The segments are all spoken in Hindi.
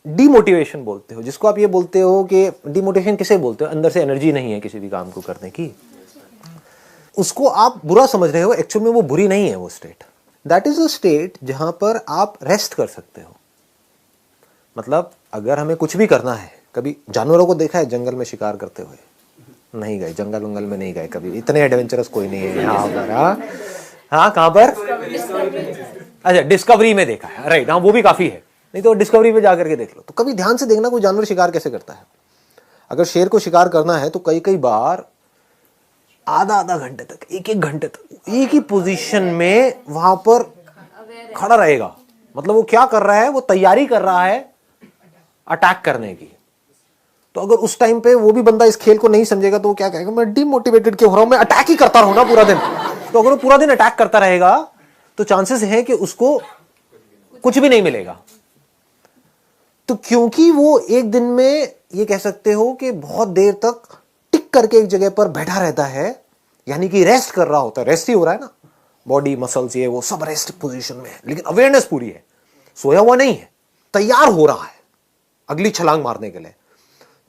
डीमोटिवेशन बोलते हो, जिसको आप ये बोलते हो कि डीमोटिवेशन किसे बोलते हो, अंदर से एनर्जी नहीं है किसी भी काम को करने की, उसको आप बुरा समझ रहे हो। एक्चुअल में वो बुरी नहीं है वो state. That is a state जहां पर आप रेस्ट कर सकते हो। मतलब अगर हमें कुछ भी करना है, कभी जानवरों को देखा है जंगल में शिकार करते हुए? नहीं गए, जंगल वंगल में नहीं गए कभी, इतने एडवेंचरस कोई नहीं है यहाँ पर। हाँ कहाँ पर? अच्छा, डिस्कवरी में देखा है, राइट। हाँ वो भी काफी है, नहीं तो डिस्कवरी पे जाकर के देख लो। तो कभी ध्यान से देखना कोई जानवर शिकार कैसे करता है। अगर शेर को शिकार करना है तो कई कई बार आधा आधा घंटे तक, एक एक घंटे तक एक ही पोजीशन में वहां पर खड़ा रहेगा। मतलब वो क्या कर रहा है, वो तैयारी कर रहा है अटैक करने की। तो अगर उस टाइम पे वो भी बंदा इस खेल को नहीं समझेगा तो वो क्या कहेगा, मैं डिमोटिवेटेड क्यों हो रहा हूं, मैं अटैक ही करता रहूं ना पूरा दिन। तो अगर वो पूरा दिन अटैक करता रहेगा तो चांसेस है कि उसको कुछ भी नहीं मिलेगा। तो क्योंकि वो एक दिन में ये कह सकते हो कि बहुत देर तक टिक करके एक जगह पर बैठा रहता है, यानी कि रेस्ट कर रहा होता है। रेस्ट ही हो रहा है ना, बॉडी मसल्स ये वो सब रेस्ट पोजीशन में है, लेकिन अवेयरनेस पूरी है, सोया हुआ नहीं है, तैयार हो रहा है अगली छलांग मारने के लिए।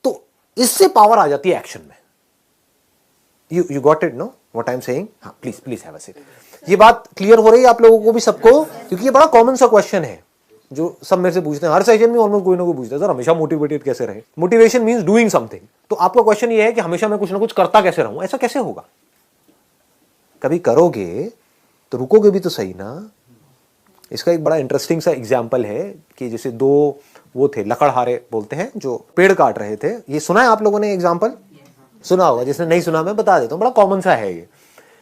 तो इससे पावर आ जाती है एक्शन में। You got it know what I am saying? हाँ please please have a seat. ये बात क्लियर हो रही है आप लोगों को भी, सबको? क्योंकि ये बड़ा कॉमन सा क्वेश्चन है जो सब मेरे से पूछते हैं, हर सेशन में ऑलमोस्ट कोई ना कोई पूछता है, सर हमेशा मोटिवेटेड कैसे रहे? Motivation means doing something. तो आपका क्वेश्चन ये है कि हमेशा मैं कुछ ना कुछ करता कैसे रहूं? ऐसा कैसे होगा? कभी करोगे तो रुकोगे भी तो सही ना। इसका एक बड़ा इंटरेस्टिंग सा एग्जाम्पल है कि जैसे दो वो थे लकड़हारे बोलते हैं जो पेड़ काट रहे थे। ये सुना है आप लोगों ने? एग्जाम्पल सुना होगा, जिसने नहीं सुना मैं बता देता हूं, बड़ा कॉमन सा है ये।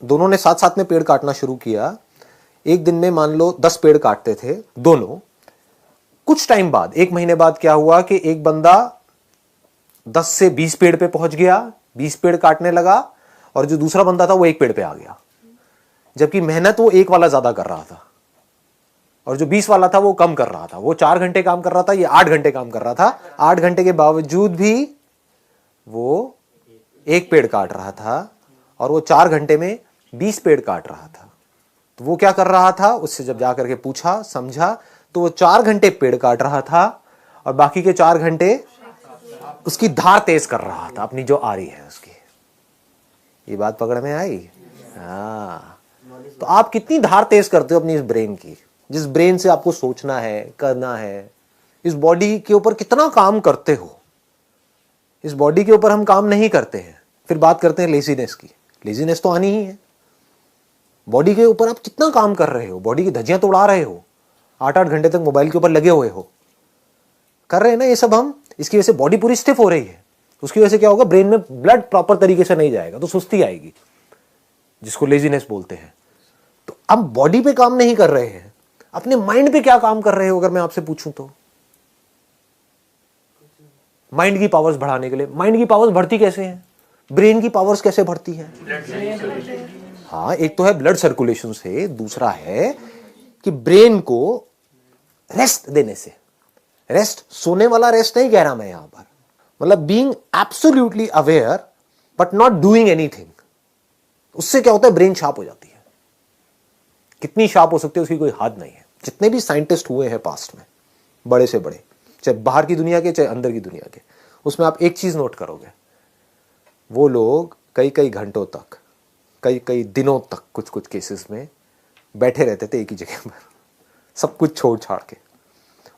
दोनों ने साथ साथ में पेड़ काटना शुरू किया। एक दिन में मान लो 10 पेड़ काटते थे दोनों। कुछ टाइम बाद, एक महीने बाद क्या हुआ कि एक बंदा 10 से 20 पेड़ पे पहुंच गया, 20 पेड़ काटने लगा, और जो दूसरा बंदा था वो 1 पेड़ पे आ गया। जबकि मेहनत वो एक वाला ज्यादा कर रहा था और जो 20 वाला था वो कम कर रहा था। वो 4 घंटे काम कर रहा था, ये 8 घंटे काम कर रहा था। 8 घंटे के बावजूद भी वो 1 पेड़ काट रहा था और वो 4 घंटे में 20 पेड़ काट रहा था। तो वो क्या कर रहा था, उससे जब जाकर के पूछा समझा तो वो 4 घंटे पेड़ काट रहा था और बाकी के 4 घंटे उसकी धार तेज कर रहा था, अपनी जो आ रही है उसकी। ये बात पकड़ में आई? हाँ। तो आप कितनी धार तेज करते हो अपनी इस ब्रेन की, जिस ब्रेन से आपको सोचना है, करना है। इस बॉडी के ऊपर कितना काम करते हो? इस बॉडी के ऊपर हम काम नहीं करते हैं। फिर बात करते हैं लेजीनेस की। लेजीनेस तो आनी ही है। बॉडी के ऊपर आप कितना काम कर रहे हो, बॉडी की धज्जियां तो उड़ा रहे हो, 8-8 घंटे तक मोबाइल के ऊपर लगे हुए हो, कर रहे हैं ना ये सब हम। इसकी वजह से बॉडी पूरी स्टिफ हो रही है। उसकी वजह से क्या होगा, ब्रेन में ब्लड प्रॉपर तरीके से नहीं जाएगा तो सुस्ती आएगी, जिसको लेजीनेस बोलते हैं। तो हम बॉडी पे काम नहीं कर रहे हैं, अपने माइंड पे क्या काम कर रहे हो? अगर मैं आपसे पूछूं तो माइंड की पावर्स बढ़ाने के लिए। माइंड की पावर्स बढ़ती कैसे हैं? ब्रेन की पावर्स कैसे बढ़ती हैं? हाँ, एक तो है ब्लड सर्कुलेशन से, दूसरा है कि ब्रेन को रेस्ट देने से। रेस्ट सोने वाला रेस्ट नहीं कह रहा मैं यहां पर, मतलब being absolutely aware but not doing anything. उससे क्या होता है, ब्रेन शार्प हो जाती है। कितनी शार्प हो सकती है उसकी कोई हद नहीं है। जितने भी साइंटिस्ट हुए हैं पास्ट में, बड़े से बड़े, चाहे बाहर की दुनिया के चाहे अंदर की दुनिया के, उसमें आप एक चीज नोट करोगे, वो लोग कई कई घंटों तक, कई कई दिनों तक कुछ कुछ केसेस में बैठे रहते थे एक ही जगह पर, सब कुछ छोड़ छाड़ के।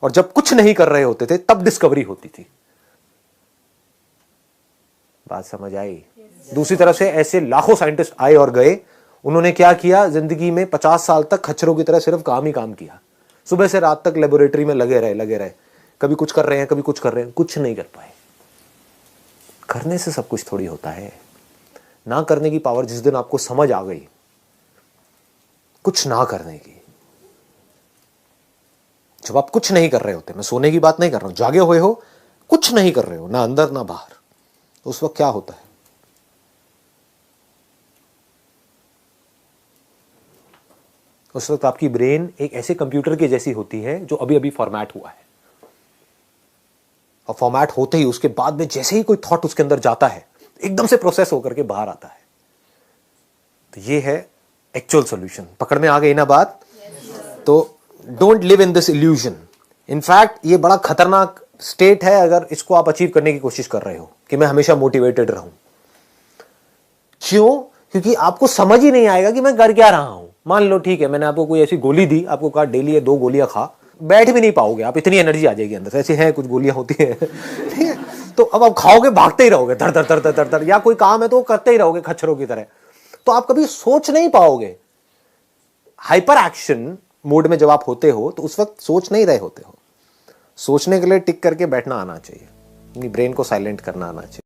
और जब कुछ नहीं कर रहे होते थे तब डिस्कवरी होती थी। बात समझ आई? दूसरी तरफ से ऐसे लाखों साइंटिस्ट आए और गए। उन्होंने क्या किया, जिंदगी में 50 साल तक खच्चरों की तरह सिर्फ काम ही काम किया। सुबह से रात तक लेबोरेटरी में लगे रहे। कभी कुछ कर रहे हैं, कभी कुछ कर रहे हैं, कुछ नहीं कर पाए। करने से सब कुछ थोड़ी होता है। ना करने की पावर जिस दिन आपको समझ आ गई, कुछ ना करने की, जब आप कुछ नहीं कर रहे होते, मैं सोने की बात नहीं कर रहा हूं, जागे हुए हो, कुछ नहीं कर रहे हो, ना अंदर ना बाहर, तो उस वक्त क्या होता है? उस वक्त आपकी ब्रेन एक ऐसे कंप्यूटर की जैसी होती है जो अभी अभी फॉर्मेट हुआ है, और फॉर्मेट होते ही उसके बाद में जैसे ही कोई थॉट उसके अंदर जाता है, एकदम से प्रोसेस होकर के बाहर आता है। तो ये है एक्चुअल सॉल्यूशन। पकड़ में आ गई ना बात? तो don't live in this illusion. In fact ये बड़ा खतरनाक स्टेट है, अगर इसको आप अचीव करने की कोशिश कर रहे हो कि मैं हमेशा मोटिवेटेड रहूं, क्यों? क्योंकि आपको समझ ही नहीं आएगा कि मैं कर क्या रहा हूं। मान लो ठीक है, मैंने आपको कोई ऐसी गोली दी, आपको कहा डेली ये 2 गोलियां खा, बैठ भी नहीं पाओगे आप, इतनी एनर्जी आ जाएगी अंदर से। ऐसी हैं कुछ गोलियां होती है ठीक है, तो अब आप खाओगे, भागते ही रहोगे धड़ धड़ धड़ धड़ धड़ धड़, या कोई काम है तो करते ही रहोगे खच्चरों की तरह, तो आप कभी सोच नहीं पाओगे। हाइपर एक्शन मोड में जब आप होते हो तो उस वक्त सोच नहीं रहे होते हो। सोचने के लिए टिक करके बैठना आना चाहिए, अपनी ब्रेन को साइलेंट करना आना चाहिए।